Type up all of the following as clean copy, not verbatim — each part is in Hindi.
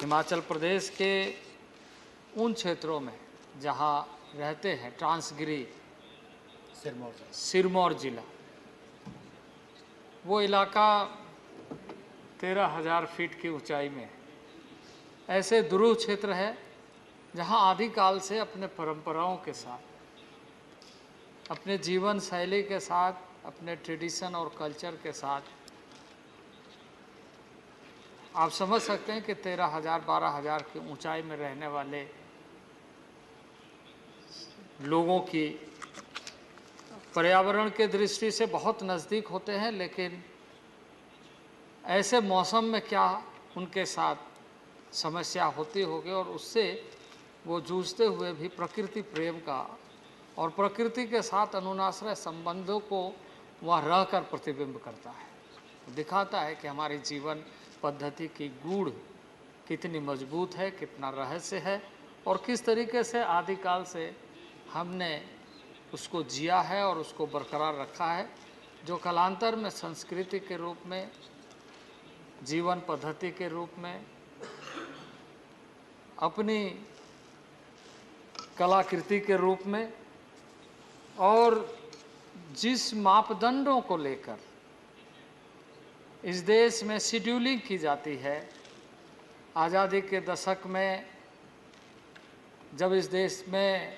हिमाचल प्रदेश के उन क्षेत्रों में जहाँ रहते हैं, ट्रांसगिरी सिरमौर जिला, वो इलाका 13,000 फीट की ऊंचाई में है। ऐसे दुरूह क्षेत्र है जहाँ आदिकाल से अपने परंपराओं के साथ, अपने जीवन शैली के साथ, अपने ट्रेडिशन और कल्चर के साथ आप समझ सकते हैं कि 13,000 12,000 की ऊंचाई में रहने वाले लोगों की पर्यावरण के दृष्टि से बहुत नज़दीक होते हैं, लेकिन ऐसे मौसम में क्या उनके साथ समस्या होती होगी और उससे वो जूझते हुए भी प्रकृति प्रेम का और प्रकृति के साथ अनुनाश्रय संबंधों को वह रहकर प्रतिबिंब करता है, दिखाता है कि हमारी जीवन पद्धति की गूढ़ कितनी मजबूत है, कितना रहस्य है और किस तरीके से आदिकाल से हमने उसको जिया है और उसको बरकरार रखा है, जो कालांतर में संस्कृति के रूप में, जीवन पद्धति के रूप में, अपनी कलाकृति के रूप में और जिस मापदंडों को लेकर इस देश में शेड्यूलिंग की जाती है। आज़ादी के दशक में जब इस देश में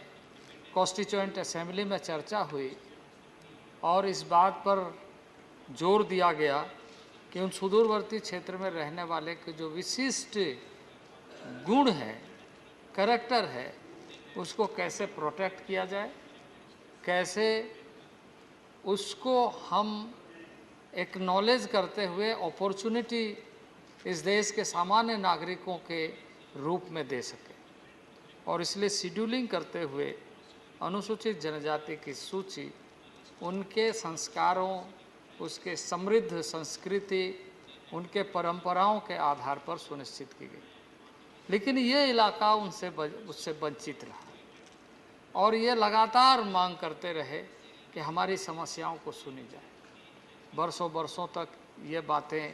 कॉन्स्टिट्यूएंट असेंबली में चर्चा हुई और इस बात पर जोर दिया गया कि उन सुदूरवर्ती क्षेत्र में रहने वाले के जो विशिष्ट गुण है, करैक्टर है, उसको कैसे प्रोटेक्ट किया जाए, कैसे उसको हम एक्नॉलेज करते हुए अपॉर्चुनिटी इस देश के सामान्य नागरिकों के रूप में दे सके। और इसलिए शेड्यूलिंग करते हुए अनुसूचित जनजाति की सूची उनके संस्कारों, उसके समृद्ध संस्कृति, उनके परंपराओं के आधार पर सुनिश्चित की गई। लेकिन ये इलाका उससे वंचित रहा और ये लगातार मांग करते रहे कि हमारी समस्याओं को सुनी जाए। बरसों बरसों तक ये बातें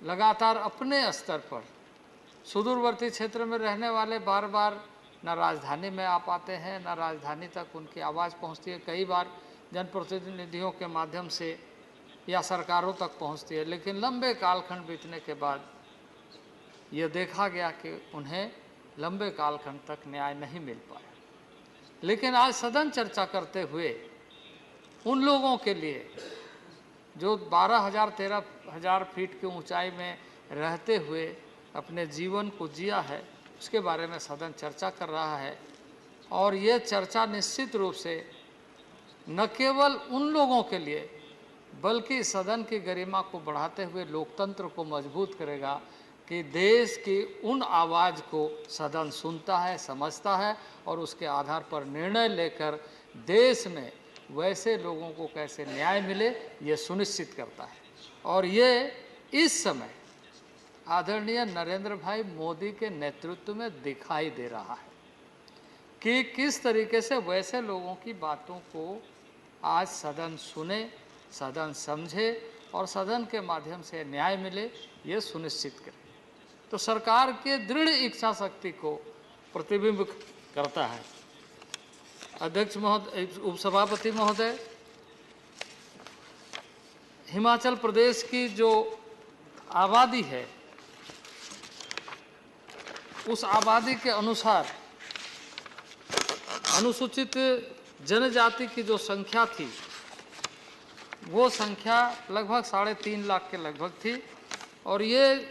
लगातार अपने स्तर पर सुदूरवर्ती क्षेत्र में रहने वाले बार बार न राजधानी में आ पाते हैं, न राजधानी तक उनकी आवाज़ पहुंचती है। कई बार जनप्रतिनिधियों के माध्यम से या सरकारों तक पहुंचती है, लेकिन लंबे कालखंड बीतने के बाद ये देखा गया कि उन्हें लंबे कालखंड तक न्याय नहीं मिल पाया। लेकिन आज सदन चर्चा करते हुए उन लोगों के लिए जो 12,000 13,000 फीट की ऊंचाई में रहते हुए अपने जीवन को जिया है, उसके बारे में सदन चर्चा कर रहा है। और ये चर्चा निश्चित रूप से न केवल उन लोगों के लिए बल्कि सदन की गरिमा को बढ़ाते हुए लोकतंत्र को मजबूत करेगा कि देश की उन आवाज़ को सदन सुनता है, समझता है और उसके आधार पर निर्णय लेकर देश में वैसे लोगों को कैसे न्याय मिले ये सुनिश्चित करता है। और ये इस समय आदरणीय नरेंद्र भाई मोदी के नेतृत्व में दिखाई दे रहा है कि किस तरीके से वैसे लोगों की बातों को आज सदन सुने, सदन समझे और सदन के माध्यम से न्याय मिले, ये सुनिश्चित करे। तो सरकार के दृढ़ इच्छा शक्ति को प्रतिबिंब करता है। अध्यक्ष महोदय, उपसभापति महोदय, हिमाचल प्रदेश की जो आबादी है उस आबादी के अनुसार अनुसूचित जनजाति की जो संख्या थी वो संख्या लगभग 3.5 लाख के लगभग थी। और ये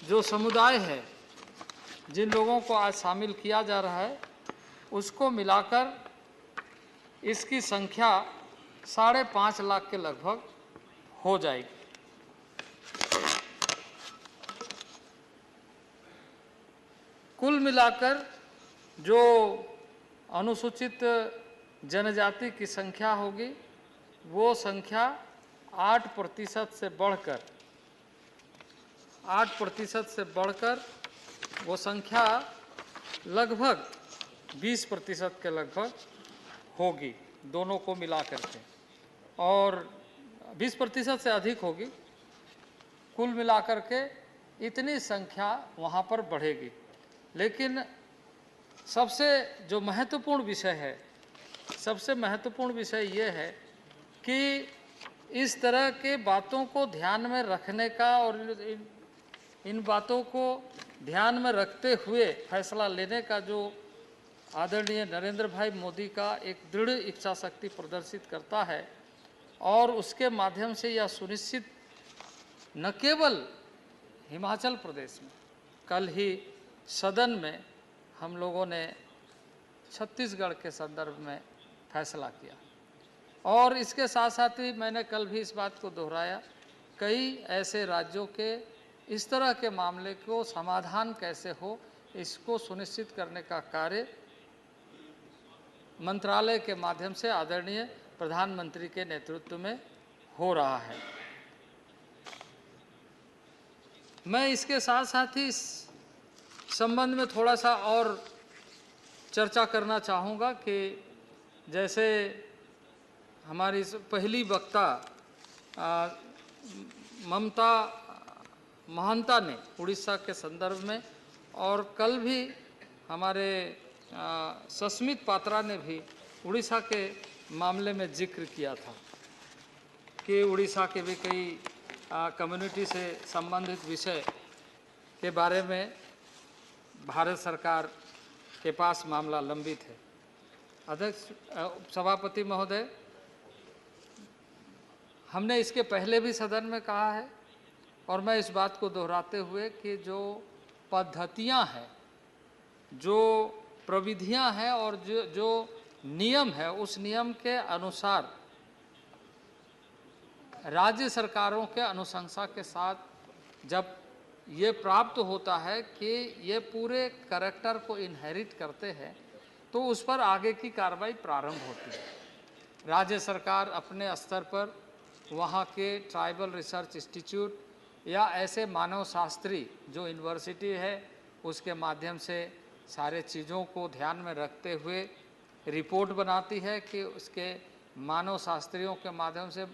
जो समुदाय है, जिन लोगों को आज शामिल किया जा रहा है, उसको मिलाकर इसकी संख्या 5.5 लाख के लगभग हो जाएगी। कुल मिलाकर जो अनुसूचित जनजाति की संख्या होगी वो संख्या 8% से बढ़कर वो संख्या लगभग 20% के लगभग होगी, दोनों को मिला करके, और 20% से अधिक होगी। कुल मिलाकर के इतनी संख्या वहाँ पर बढ़ेगी। लेकिन सबसे जो महत्वपूर्ण विषय है, सबसे महत्वपूर्ण विषय ये है कि इस तरह के बातों को ध्यान में रखने का और इन बातों को ध्यान में रखते हुए फैसला लेने का जो आदरणीय नरेंद्र भाई मोदी का एक दृढ़ इच्छा शक्ति प्रदर्शित करता है, और उसके माध्यम से यह सुनिश्चित न केवल हिमाचल प्रदेश में, कल ही सदन में हम लोगों ने छत्तीसगढ़ के संदर्भ में फैसला किया, और इसके साथ साथ ही मैंने कल भी इस बात को दोहराया, कई ऐसे राज्यों के इस तरह के मामले को समाधान कैसे हो, इसको सुनिश्चित करने का कार्य मंत्रालय के माध्यम से आदरणीय प्रधानमंत्री के नेतृत्व में हो रहा है। मैं इसके साथ साथ ही इस संबंध में थोड़ा सा और चर्चा करना चाहूँगा कि जैसे हमारी पहली वक्ता ममता महंता ने उड़ीसा के संदर्भ में, और कल भी हमारे सस्मित पात्रा ने भी उड़ीसा के मामले में जिक्र किया था कि उड़ीसा के भी कई कम्युनिटी से संबंधित विषय के बारे में भारत सरकार के पास मामला लंबित है। अध्यक्ष सभापति महोदय, हमने इसके पहले भी सदन में कहा है, और मैं इस बात को दोहराते हुए कि जो पद्धतियां हैं, जो प्रविधियां हैं और जो नियम है, उस नियम के अनुसार राज्य सरकारों के अनुशंसा के साथ जब ये प्राप्त होता है कि ये पूरे करैक्टर को इनहेरिट करते हैं, तो उस पर आगे की कार्रवाई प्रारंभ होती है। राज्य सरकार अपने स्तर पर वहाँ के ट्राइबल रिसर्च इंस्टीट्यूट या ऐसे मानव शास्त्री जो यूनिवर्सिटी है, उसके माध्यम से सारे चीज़ों को ध्यान में रखते हुए रिपोर्ट बनाती है कि उसके मानव शास्त्रियों के माध्यम से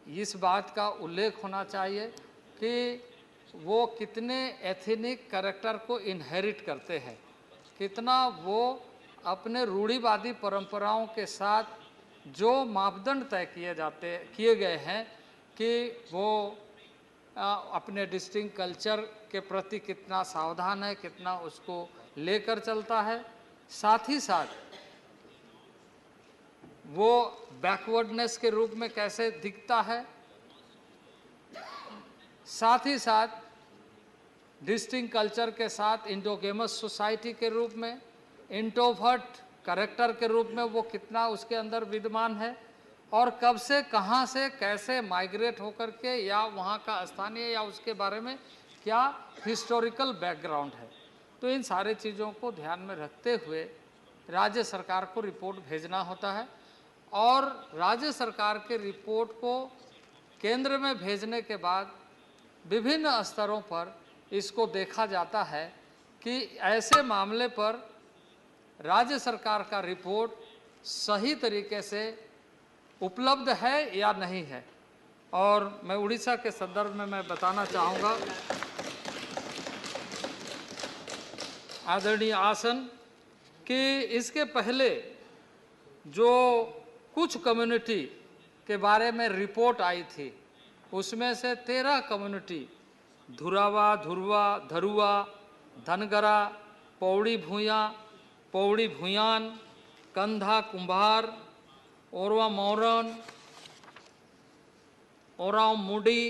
इस बात का उल्लेख होना चाहिए कि वो कितने एथनिक करैक्टर को इनहेरिट करते हैं, कितना वो अपने रूढ़िवादी परंपराओं के साथ जो मापदंड तय किए गए हैं कि वो अपने डिस्टिंक्ट कल्चर के प्रति कितना सावधान है, कितना उसको लेकर चलता है, साथ ही साथ वो बैकवर्डनेस के रूप में कैसे दिखता है, साथ ही साथ डिस्टिंक्ट कल्चर के साथ इंडोगेमस सोसाइटी के रूप में, इंट्रोवर्ट करैक्टर के रूप में वो कितना उसके अंदर विद्यमान है, और कब से कहाँ से कैसे माइग्रेट होकर के, या वहाँ का स्थानीय या उसके बारे में क्या हिस्टोरिकल बैकग्राउंड है। तो इन सारे चीज़ों को ध्यान में रखते हुए राज्य सरकार को रिपोर्ट भेजना होता है, और राज्य सरकार के रिपोर्ट को केंद्र में भेजने के बाद विभिन्न स्तरों पर इसको देखा जाता है कि ऐसे मामले पर राज्य सरकार का रिपोर्ट सही तरीके से उपलब्ध है या नहीं है। और मैं उड़ीसा के संदर्भ में मैं बताना चाहूँगा आदरणीय आसन कि इसके पहले जो कुछ कम्युनिटी के बारे में रिपोर्ट आई थी, उसमें से 13 कम्युनिटी धुरावा, धुरवा, धरुआ, धनगरा, पौड़ी भूयान, कंधा कुंभार, ओरवा मौरन, ओराव मुडी,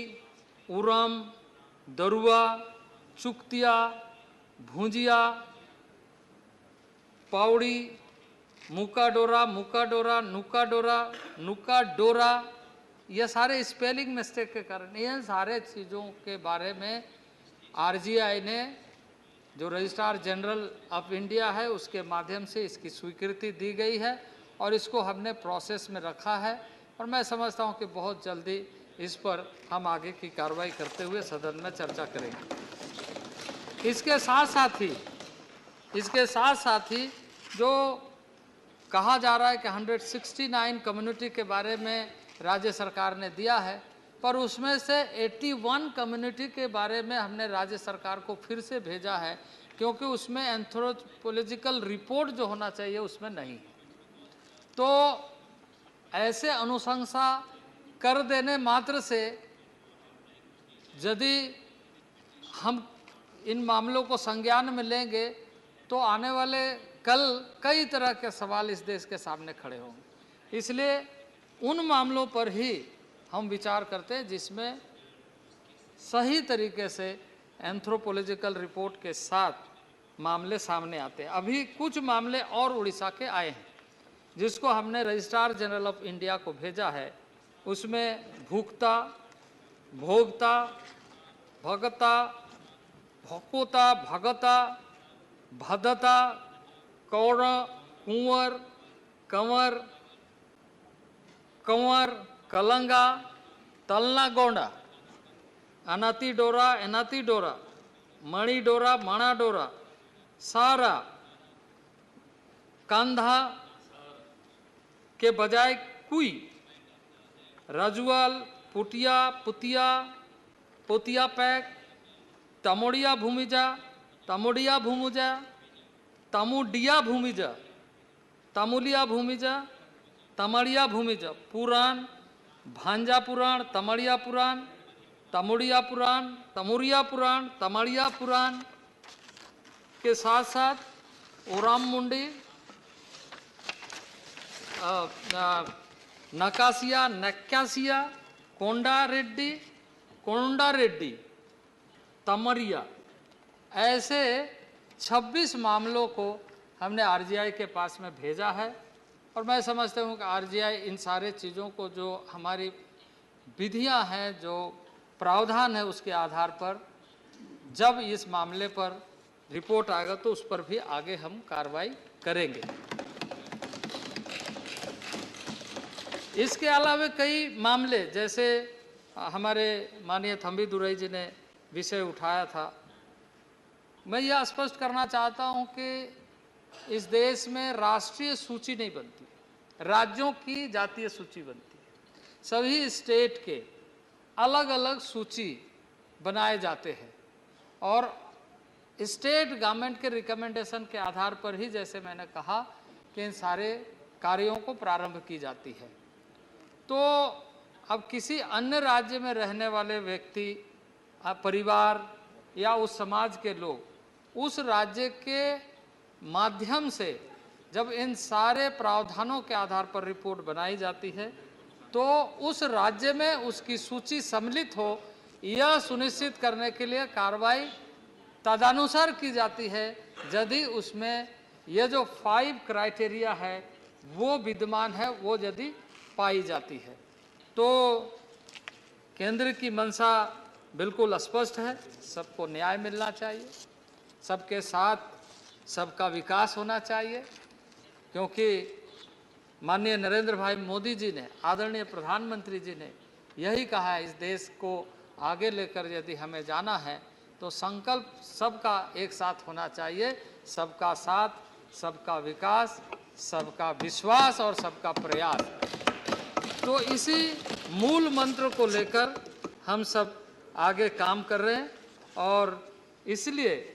उरम, दरुआ, चुक्तिया, भूंजिया, पाउड़ी, मुकाडोरा, नुकाडोरा, ये सारे स्पेलिंग मिस्टेक के कारण, इन सारे चीज़ों के बारे में आरजीआई ने, जो रजिस्ट्रार जनरल ऑफ इंडिया है, उसके माध्यम से इसकी स्वीकृति दी गई है, और इसको हमने प्रोसेस में रखा है, और मैं समझता हूँ कि बहुत जल्दी इस पर हम आगे की कार्रवाई करते हुए सदन में चर्चा करेंगे। इसके साथ साथ ही जो कहा जा रहा है कि 169 कम्युनिटी के बारे में राज्य सरकार ने दिया है, पर उसमें से 81 कम्युनिटी के बारे में हमने राज्य सरकार को फिर से भेजा है, क्योंकि उसमें एंथ्रोपोलॉजिकल रिपोर्ट जो होना चाहिए उसमें नहीं है। तो ऐसे अनुशंसा कर देने मात्र से यदि हम इन मामलों को संज्ञान में लेंगे तो आने वाले कल कई तरह के सवाल इस देश के सामने खड़े होंगे। इसलिए उन मामलों पर ही हम विचार करते हैं जिसमें सही तरीके से एंथ्रोपोलॉजिकल रिपोर्ट के साथ मामले सामने आते हैं। अभी कुछ मामले और उड़ीसा के आए हैं जिसको हमने रजिस्ट्रार जनरल ऑफ इंडिया को भेजा है। उसमें भुक्ता, भोक्ता, भगता, भकोता, भगता, भदता, कौर, कुंवर, कंवर, कंवर, कलंगा, तलना गोंडा, अनाती डोरा, एनाती डोरा, मणि डोरा, मणा डोरा, सारा, कंधा के बजाय कुई, रजुआल, पुटिया, पुतिया, पोतिया पैक, तमोड़िया भूमिजा, तमोड़िया भूमुजा, तमुडिया भूमिजा, तमुलिया भूमिजा, तमड़िया भूमिजा, पुराण, भांजा पुराण, तमड़िया पुराण, तमुड़िया पुराण, तमुरिया पुराण, तमड़िया पुराण के साथ साथ ओराम मुंडी, नकासिया, नक्यासिया, कोंडा रेड्डी, कोंडा रेड्डी, तमरिया, ऐसे 26 मामलों को हमने आरजीआई के पास में भेजा है। और मैं समझता हूँ कि आरजीआई इन सारे चीज़ों को, जो हमारी विधियाँ हैं, जो प्रावधान है, उसके आधार पर जब इस मामले पर रिपोर्ट आएगा तो उस पर भी आगे हम कार्रवाई करेंगे। इसके अलावा कई मामले, जैसे हमारे माननीय थंबी दुरई जी ने विषय उठाया था, मैं यह स्पष्ट करना चाहता हूं कि इस देश में राष्ट्रीय सूची नहीं बनती, राज्यों की जातीय सूची बनती है। सभी स्टेट के अलग अलग सूची बनाए जाते हैं और स्टेट गवर्नमेंट के रिकमेंडेशन के आधार पर ही, जैसे मैंने कहा, कि इन सारे कार्यों को प्रारंभ की जाती है। तो अब किसी अन्य राज्य में रहने वाले व्यक्ति, परिवार या उस समाज के लोग उस राज्य के माध्यम से जब इन सारे प्रावधानों के आधार पर रिपोर्ट बनाई जाती है तो उस राज्य में उसकी सूची सम्मिलित हो, यह सुनिश्चित करने के लिए कार्रवाई तदनुसार की जाती है यदि उसमें यह जो 5 क्राइटेरिया है वो विद्यमान है, वो यदि पाई जाती है। तो केंद्र की मंशा बिल्कुल स्पष्ट है, सबको न्याय मिलना चाहिए, सबके साथ सबका विकास होना चाहिए, क्योंकि माननीय नरेंद्र भाई मोदी जी ने, आदरणीय प्रधानमंत्री जी ने यही कहा है, इस देश को आगे लेकर यदि हमें जाना है तो संकल्प सबका एक साथ होना चाहिए, सबका साथ, सबका विकास, सबका विश्वास और सबका प्रयास। तो इसी मूल मंत्र को लेकर हम सब आगे काम कर रहे हैं और इसलिए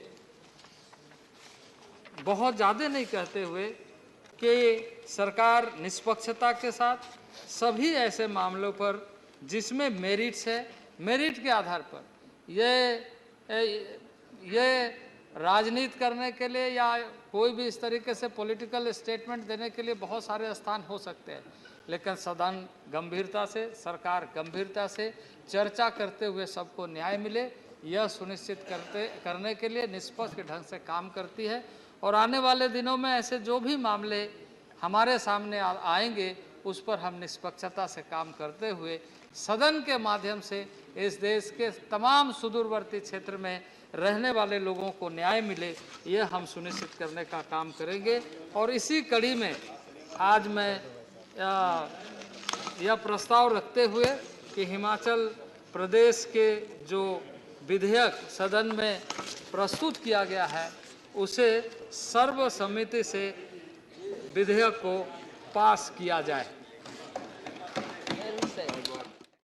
बहुत ज़्यादा नहीं कहते हुए कि सरकार निष्पक्षता के साथ सभी ऐसे मामलों पर जिसमें मेरिट्स है, मेरिट के आधार पर ये राजनीति करने के लिए या कोई भी इस तरीके से पॉलिटिकल स्टेटमेंट देने के लिए बहुत सारे स्थान हो सकते हैं, लेकिन सदन गंभीरता से, सरकार गंभीरता से चर्चा करते हुए सबको न्याय मिले, यह सुनिश्चित करने के लिए निष्पक्ष ढंग से काम करती है। और आने वाले दिनों में ऐसे जो भी मामले हमारे सामने आएंगे उस पर हम निष्पक्षता से काम करते हुए सदन के माध्यम से इस देश के तमाम सुदूरवर्ती क्षेत्र में रहने वाले लोगों को न्याय मिले, ये हम सुनिश्चित करने का काम करेंगे। और इसी कड़ी में आज मैं यह प्रस्ताव रखते हुए कि हिमाचल प्रदेश के जो विधेयक सदन में प्रस्तुत किया गया है उसे सर्वसम्मति से विधेयक को पास किया जाए।